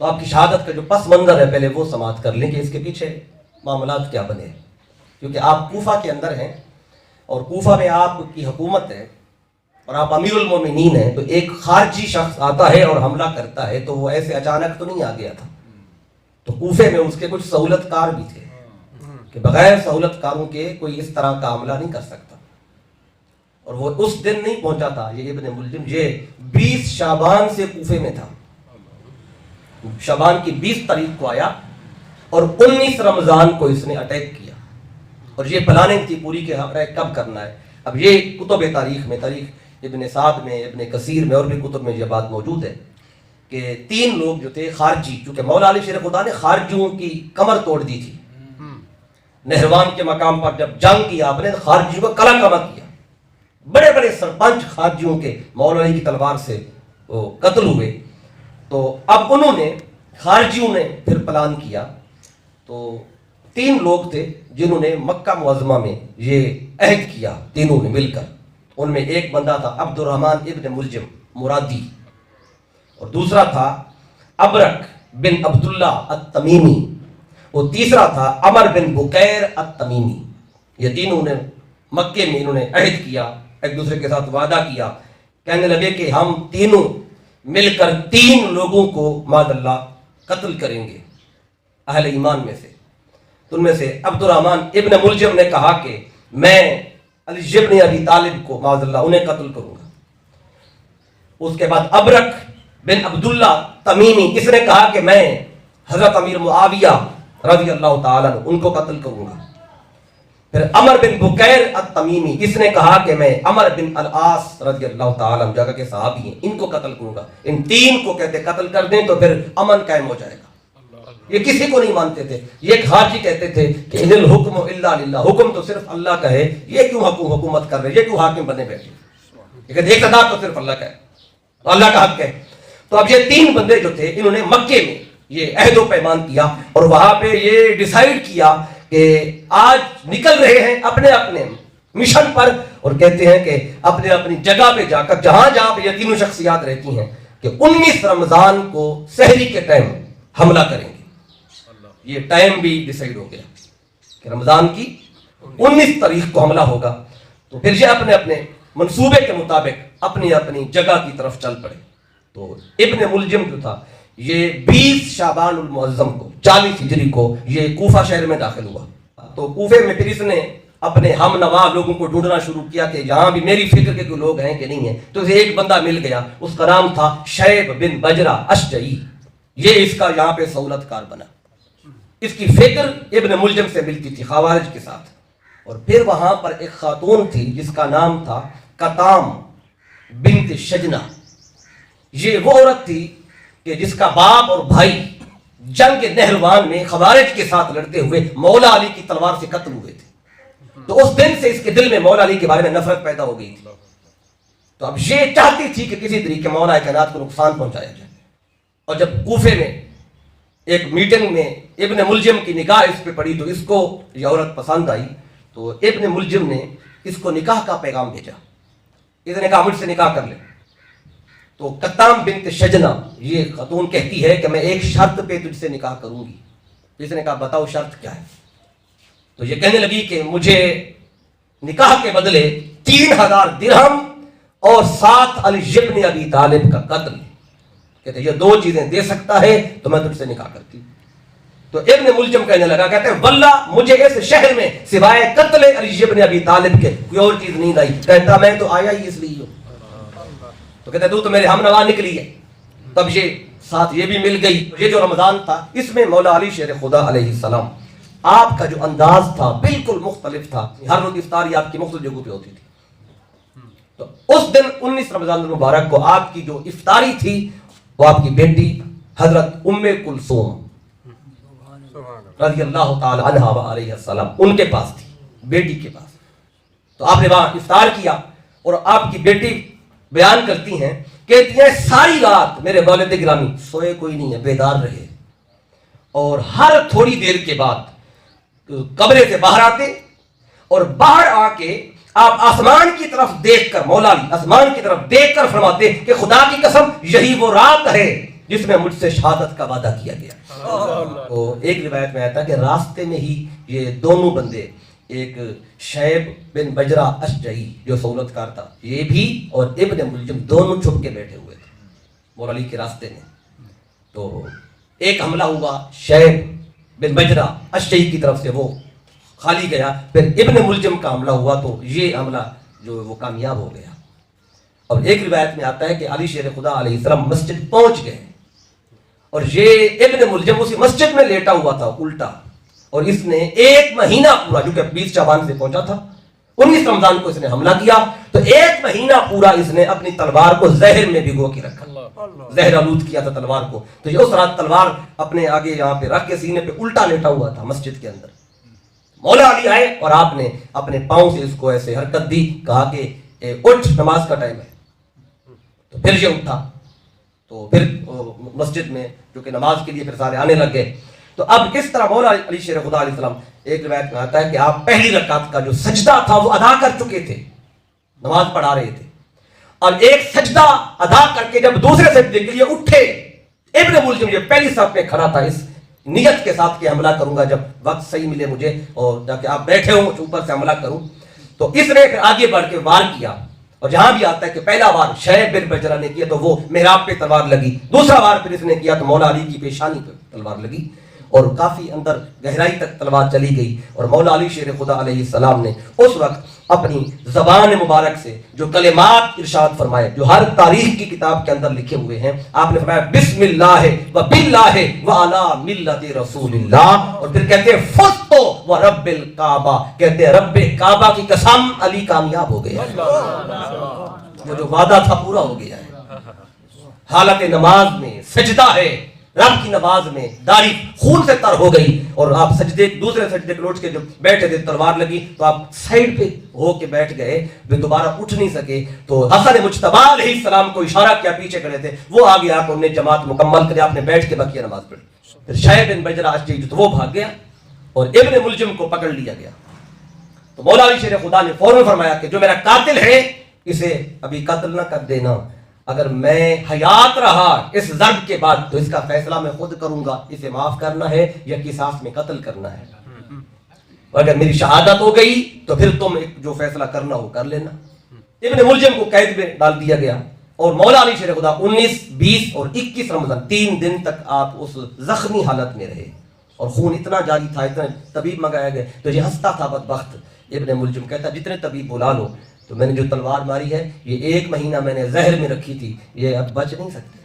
تو آپ کی شہادت کا جو پس منظر ہے پہلے وہ سماعت کر لیں کہ اس کے پیچھے معاملات کیا بنے، کیونکہ آپ کوفہ کے اندر ہیں اور کوفہ میں آپ کی حکومت ہے اور آپ امیر المومنین ہیں، تو ایک خارجی شخص آتا ہے اور حملہ کرتا ہے تو وہ ایسے اچانک تو نہیں آ گیا تھا، تو کوفے میں اس کے کچھ سہولت کار بھی تھے کہ بغیر سہولت کاروں کے کوئی اس طرح کا حملہ نہیں کر سکتا، اور وہ اس دن نہیں پہنچا تھا یہ ابن ملجم، یہ 20 شعبان سے کوفے میں تھا، شعبان کی 20 تاریخ کو آیا اور 19 رمضان کو اس نے اٹیک کیا، اور یہ پلاننگ تھی پوری کہ اٹیک کب کرنا ہے۔ اب یہ کتب تاریخ میں، تاریخ ابن سعد میں، ابن کثیر میں اور بھی کتب میں یہ بات موجود ہے کہ 3 لوگ جو تھے خارجی، چونکہ مولا علی شیر خدا نے خارجیوں کی کمر توڑ دی تھی، نہروان کے مقام پر جب جنگ کیا آپ نے خارجیوں کو کلا کما کیا، بڑے بڑے سرپنچ خارجیوں کے مولا علی کی تلوار سے وہ قتل ہوئے، تو اب انہوں نے خارجیوں نے پھر پلان کیا، تو 3 لوگ تھے جنہوں نے مکہ معظمہ میں یہ عہد کیا، تینوں نے مل کر، ان میں ایک بندہ تھا عبد الرحمن ابن ملجم مرادی، اور دوسرا تھا ابرک بن عبداللہ التمیمی، اور تیسرا تھا عمر بن بکیر التمیمی۔ یہ تینوں نے مکے میں انہوں نے عہد کیا، ایک دوسرے کے ساتھ وعدہ کیا، کہنے لگے کہ ہم تینوں مل کر 3 لوگوں کو معاذ اللہ قتل کریں گے اہل ایمان میں سے۔ تو ان میں سے عبد الرحمن ابن ملجم نے کہا کہ میں علی ابن ابی طالب کو معاذ اللہ انہیں قتل کروں گا۔ اس کے بعد ابرک بن عبداللہ تمیمی، اس نے کہا کہ میں حضرت امیر معاویہ رضی اللہ تعالیٰ عنہ ان کو قتل کروں گا۔ پھر عمر بن بکیر التمیمی، اس نے کہا کہ میں عمر بن العاص رضی اللہ تعالیٰ عنہ جگہ کے صحابی ہیں ان کو قتل کروں گا۔ ان 3 کو کہتے قتل کر دیں تو پھر امن قائم ہو جائے گا۔ یہ کسی کو نہیں مانتے تھے، یہ ایک خارجی کہتے تھے کہ ان الحکم الا للہ، حکم تو صرف اللہ کا ہے، یہ کیوں حکومت کر رہے، یہ کیوں حاکم بنے بیٹھے، لیکن اقتدار تو صرف اللہ کا ہے، تو اللہ کا حق ہے۔ تو اب یہ 3 بندے جو تھے انہوں نے مکے میں یہ عہد و پیمان کیا اور وہاں پہ یہ ڈیسائیڈ کیا کہ آج نکل رہے ہیں اپنے اپنے مشن پر، اور کہتے ہیں کہ اپنے اپنی جگہ پہ جا کر جہاں جہاں پہ یہ تینوں شخصیات رہتی ہیں کہ 19 رمضان کو سحری کے ٹائم حملہ کریں گے۔ یہ ٹائم بھی ڈیسائیڈ ہو گیا کہ رمضان کی 19 تاریخ کو حملہ ہوگا، تو پھر یہ اپنے اپنے منصوبے کے مطابق اپنی اپنی جگہ کی طرف چل پڑے۔ تو ابن ملجم جو تھا یہ 20 شعبان المعظم کو 40 ہجری کو یہ کوفہ شہر میں داخل ہوا، تو کوفے میں پھر اس نے اپنے ہم نوا لوگوں کو ڈھونڈنا شروع کیا کہ یہاں بھی میری فکر کے کوئی لوگ ہیں کہ نہیں ہیں، تو اسے ایک بندہ مل گیا، اس کا نام تھا شیب بن بجرہ اشجعی، یہ اس کا یہاں پہ سہولت کار بنا، اس کی فکر ابن ملجم سے ملتی تھی خوارج کے ساتھ۔ اور پھر وہاں پر ایک خاتون تھی جس کا نام تھا کتام بنت شجنہ، یہ وہ عورت تھی کہ جس کا باپ اور بھائی جنگ نہروان میں خوارج کے ساتھ لڑتے ہوئے مولا علی کی تلوار سے قتل ہوئے تھے، تو اس دن سے اس کے دل میں مولا علی کے بارے میں نفرت پیدا ہو گئی تھی، تو اب یہ چاہتی تھی کہ کسی طریقے مولا کائنات کو نقصان پہنچایا جائے۔ اور جب کوفے میں ایک میٹنگ میں ابن ملجم کی نگاہ اس پہ پڑی تو اس کو یہ عورت پسند آئی، تو ابن ملجم نے اس کو نکاح کا پیغام بھیجا، اس نے کہا مجھ سے نکاح کر لے۔ تو کتام بنت شجنہ یہ خاتون کہتی ہے کہ میں ایک شرط پہ تجھ سے نکاح کروں گی۔ اس نے کہا بتاؤ شرط کیا ہے؟ تو یہ کہنے لگی کہ مجھے نکاح کے بدلے 3000 درہم اور 7 علی ابن ابی طالب کا قتل، کہتے یہ 2 چیزیں دے سکتا ہے تو میں تجھ سے نکاح کرتی ہوں۔ تو ابن ملجم کہنے لگا، کہتے ہیں واللہ مجھے اس شہر میں سوائے قتل علی ابن ابی طالب کے کوئی اور چیز نہیں لائی، کہتا میں تو آیا ہی اس لیے ہوں۔ تو کہتے تو میرے ہم نوا نکلی ہے۔ تب یہ ساتھ یہ بھی مل گئی۔ یہ جو رمضان تھا اس میں مولا علی شیر خدا علیہ السلام آپ کا جو انداز تھا بالکل مختلف تھا، ہر روز افطاری آپ کی مختلف جگہوں پہ ہوتی تھی، تو اس دن 19 رمضان المبارک کو آپ کی جو افطاری تھی وہ آپ کی بیٹی حضرت ام کلثوم رضی اللہ تعالی عنہا و علیہ السلام ان کے پاس تھی، بیٹی کے پاس۔ تو آپ نے وہاں افطار کیا اور آپ کی بیٹی بیان کرتی ہیں، کہتی ہیں ساری رات میرے والد گرامی سوئے کوئی نہیں ہے، بیدار رہے، اور ہر تھوڑی دیر کے بعد کمرے سے باہر آتے اور باہر آ کے آپ آسمان کی طرف دیکھ کر، مولا علی آسمان کی طرف دیکھ کر فرماتے کہ خدا کی قسم یہی وہ رات ہے जिसमें मुझसे शहादत का वादा किया गया। तो एक रिवायत में आता है कि रास्ते में ही ये दोनों बंदे, एक शैब बिन बजरा अशजई जो सहूलतकार था, ये भी, और इब्न मुलजिम, दोनों छुप के बैठे हुए थे मौला अली के रास्ते में। तो एक हमला हुआ शैब बिन बजरा अशजई की तरफ से, वो खाली गया। फिर इब्न मुलजिम का हमला हुआ तो ये हमला जो वो कामयाब हो गया। और एक रिवायत में आता है कि अली शेर खुदा अलैहिस्सलाम मस्जिद पहुंच गए और ये इब्न मुलजिम उसी मस्जिद में लेटा हुआ था उल्टा, और इसने 1 महीना पूरा, जो कि 20 शाबान से पहुंचा था, 19 रमजान को इसने हमला किया। तो 1 महीना पूरा इसने अपनी तलवार को जहर में भिगो के रखा, जहर आलूद किया था तलवार को। तो ये उस रात तलवार अपने आगे यहाँ पे रख के सीने पे उल्टा लेटा हुआ था मस्जिद के अंदर। मौला अली आए और आपने अपने पांव से इसको ऐसे हरकत दी, कहा कि उठ, नमाज का टाइम है। तो फिर ये उठा, तो फिर मस्जिद में जो कि नमाज के लिए फिर सारे आने लग गए। तो अब किस तरह मौला अली शेर खुदा अलैहिस्सलाम, एक रिवायत में आता है कि आप पहली रकात का जो सजदा था वो अदा कर चुके थे, नमाज पढ़ा रहे थे, और एक सजदा अदा करके जब दूसरे सजदे के लिए उठे, इब्न मुलजिम ये पहली सफ में खड़ा था इस नियत के साथ कि हमला करूंगा जब वक्त सही मिले मुझे, और जाके आप बैठे हो ऊपर से हमला करूं। तो इसने फिर आगे बढ़ के वार किया, और जहां भी आता है कि पहला वार शैब बिन बजरा ने किया तो वो मेहराब पे तलवार लगी, दूसरा वार फिर इसने किया तो मौला अली की पेशानी पे तलवार लगी, और काफी अंदर गहराई तक तलवार चली गई। और मौला अली शेर खुदा अलैहिस्सलाम ने उस वक्त अपनी जबान मुबारक से जो कलिमात इरशाद फरमाए, जो हर तारीख की किताब के अंदर लिखे हुए हैं, आपने फरमाया बिस्मिल्लाह व बिल्लाह व अला मिल्लति रसूलिल्लाह, और फिर कहते हैं फुस्तो व रब्बिल काबा, कहते हैं रब्बे काबा की कसम, अली कामयाब हो गया, वो जो वादा था पूरा हो गया है। हालत नमाज में सजदा है, रब की नमाज में दाढ़ी खून से तर हो गई, और आप सजदे दूसरे सजदे पे लौट के जो बैठे थे, तलवार लगी तो आप साइड पे हो के बैठ गए, वे दोबारा उठ नहीं सके। तो हसन मुज्तबा अलैहिस्सलाम को इशारा किया, पीछे खड़े थे, वो आगे आकर उन्हें जमात मुकम्मल करे, आपने बैठ के बकिया नमाज पढ़ी। फिर शैब बिन बजरा अशजई तो वो भाग गया और इब्न मुलजिम को पकड़ लिया गया। तो मौला अली शेर खुदा ने फौरन फरमाया कि जो मेरा कातिल है इसे अभी कत्ल न कर देना, अगर मैं हयात रहा इस ज़र्ब के बाद तो इसका फैसला मैं खुद करूंगा, इसे माफ करना है या किसास में कत्ल करना है। अगर मेरी शहादत हो गई तो फिर तुम जो फैसला करना हो कर लेना। इब्न मुलजिम को कैद में डाल दिया गया, और मौला अली शेर खुदा 19, 20 और 21 रमजान 3 दिन तक आप उस जख्मी हालत में रहे, और खून इतना जारी था, इतने तबीब मंगाए गए। तो ये हंसता था बदबख्त इब्न मुलजिम, कहता जितने तबीब बुला लो, तो मैंने जो तलवार मारी है ये 1 महीना मैंने जहर में रखी थी, ये अब बच नहीं सकते।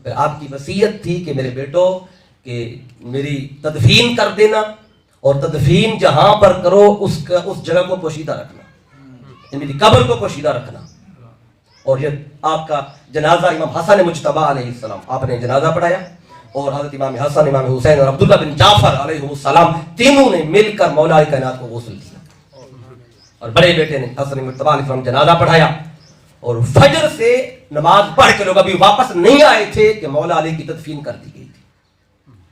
फिर आपकी वसीयत थी कि मेरे बेटो कि मेरी तदफीन कर देना, और तदफीन जहां पर करो उस जगह को पोशीदा रखना, मेरी कब्र को पोशीदा रखना। और ये आपका जनाजा इमाम हसन मुज्तबा अलैहिस्सलाम, आपने जनाजा पढ़ाया, और हजरत इमाम हसन, इमाम हुसैन और अब्दुल्लाह बिन जाफर अलैहिस्सलाम तीनों ने मिलकर मौला अली कायनात को गुस्ल किया, और बड़े बेटे ने हसन मुज्तबा अलैहिस्सलाम जनाजा पढ़ाया। और फजर से नमाज पढ़ के लोग अभी वापस नहीं आए थे कि मौला अली की तदफीन कर दी गई थी,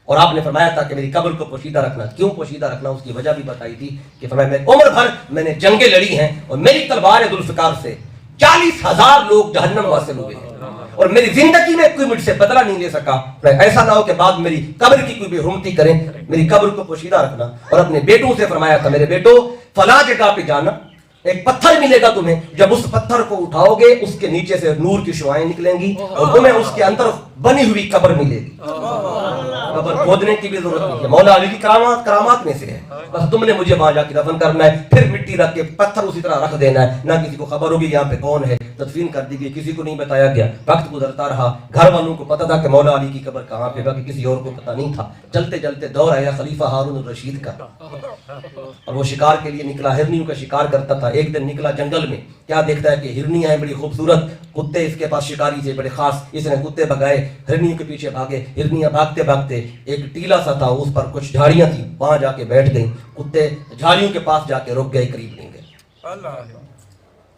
और आपने फरमाया था कि मेरी कब्र को पोशीदा रखना। क्यों पोशीदा रखना, उसकी वजह भी बताई थी कि फरमाया मैं उम्र भर मैंने जंगें लड़ी हैं, और मेरी तलवार जुल्फिकार से 40,000 लोग जहन्नम वासिल हुए हैं, और मेरी जिंदगी में कोई मुझसे बदला नहीं ले सका। ऐसा ना हो कि बाद मेरी कब्र की कोई बेहुरमती करें, मेरी कब्र को पोशीदा रखना। और अपने बेटों से फरमाया था, मेरे बेटो फला जगह पे जाना, एक पत्थर मिलेगा तुम्हें, जब उस पत्थर को उठाओगे उसके नीचे से नूर की शुआएं निकलेंगी, और तुम्हें उसके अंदर बनी हुई कब्र मिलेगी। कब्र खोदने की भी जरूरत नहीं है, मौला अली की करामात में से है, बस तुमने मुझे वहां जाके दफन करना है, फिर मिट्टी रख के पत्थर उसी तरह रख देना है, ना किसी को खबर होगी यहाँ पे कौन है। तदफीन कर दी गई, किसी को नहीं बताया गया। वक्त गुजरता रहा, घर वालों को पता था कि मौला अली की कब्र कहाँ पे, बाकी किसी और को पता नहीं था। चलते चलते दौर आया खलीफा हारून रशीद का, और वो शिकार के लिए निकला, हिरनियों का शिकार करता था। एक दिन निकला जंगल में, क्या देखता है कि हिरनियां हैं बड़ी खूबसूरत, कुत्ते इसके पास शिकारी थे बड़े खास, इसने कुत्ते भगाए, हिरनियों के पीछे भागे। हिरनियां भागते भागते एक टीला सा था, उस पर कुछ झाड़ियां थी, वहां जाके बैठ गई। कुत्ते झाड़ियों के पास जाके रुक गए, करीब नहीं गए।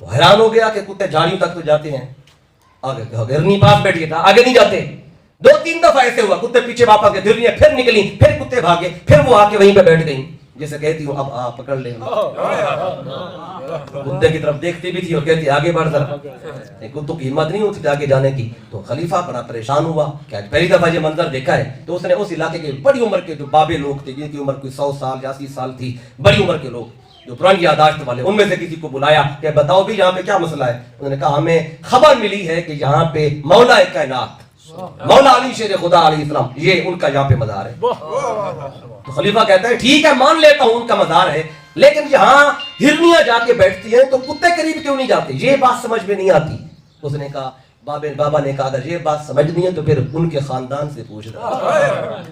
तो हैरान हो गया कि कुत्ते झाड़ियों तक तो जाते हैं, आगे हिरनी पास बैठ गया था, आगे नहीं जाते। 2-3 दफा ऐसे हुआ, कुत्ते पीछे वापस गए, हिरनियां फिर निकली, फिर कुत्ते भागे, फिर वो आके वहीं पे बैठ गई। जैसे कहती हूँ अब आप पकड़ ले, कुत्ते की तरफ देखती भी थी और कहती आगे बढ़ जरा, कुत्तों की हिम्मत नहीं होती आगे जाने की। तो खलीफा बड़ा परेशान हुआ कि आज पहली दफा ये मंजर देखा है। तो उसने उस इलाके के बड़ी उम्र के जो बाबे लोग थे, जिनकी उम्र कोई 100 साल या 80 साल थी, बड़ी उम्र के लोग जो पुरानी यादाश्त वाले, उनमें से किसी को बुलाया कि बताओ भी यहाँ पे क्या मसला है। उन्होंने कहा हमें खबर मिली है कि यहाँ पे मौला कायनात मौला अली शेर खुदा अलैहिस्सलाम, ये उनका यहाँ पे मज़ार है। तो खलीफा कहता है ठीक है मान लेता हूँ उनका मज़ार है, लेकिन यहाँ हिरनियां जाके बैठती हैं तो कुत्ते करीब क्यों नहीं जाते, ये बात समझ में नहीं आती। उसने कहा बाबा ने कहा अगर ये बात समझनी है तो फिर उनके खानदान से पूछ रहा,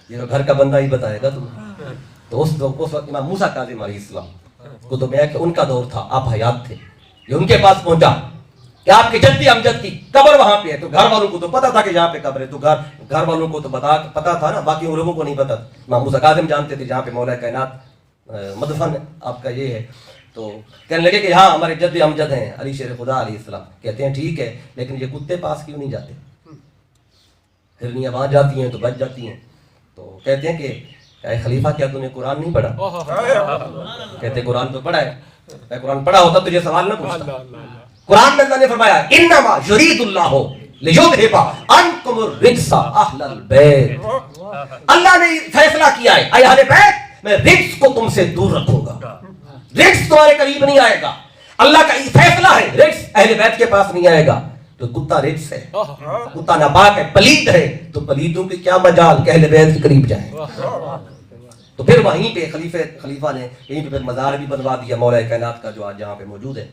ये तो घर का बंदा ही बताएगा तुम्हें। तो उस वक्त इमाम मूसा काज़िम अलैहिस्सलाम को तो मैं कि उनका दौर था, आप हयात थे, ये उनके पास पहुंचा कि आपके जद्दी अमजद की कब्र वहां पे है। तो घर वालों को तो पता था कि यहाँ पे कब्र है, तो घर वालों को तो पता था ना, बाकी उन लोगों को नहीं पता। इमाम मूसा काज़िम जानते थे जहाँ पे मौला कायनात मदफन आपका ये है। तो कहने लगे कि हाँ हमारे जद्दी अमजद हैं अली शेर खुदा अलैहिस्सलाम। कहते हैं ठीक है, लेकिन ये कुत्ते पास क्यों नहीं जाते, हिरनियाँ वहां जाती हैं तो बच जाती हैं। तो कहते हैं कि खलीफा क्या तूने कुरान नहीं पढ़ा? कहते कुरान तो पढ़ा है, मैं कुरान पढ़ा होता तुझे सवाल ना पूछता। कुरान में अल्लाह ने फरमाया इन्नमा युरीदुल्लाहु लियुज़हिबा अन्कुम रिज्सा अहलल बैत, अल्लाह ने फैसला किया है ऐ अहले बैत मैं रिज्स को तुमसे दूर रखूंगा, रिज्स तुम्हारे करीब नहीं आएगा। अल्लाह का फैसला है रिज्स अहले बैत के पास नहीं आएगा। तो कुत्ता रिज्स है, कुत्ता नापाक है, पलीद है, तो पलीदों के क्या मजाल कि अहले बैत के करीब जाए। तो फिर वहीं पे खलीफा ने यहीं पे फिर मज़ार भी बनवा दिया मौला कायनात का जो आज यहाँ पे मौजूद है।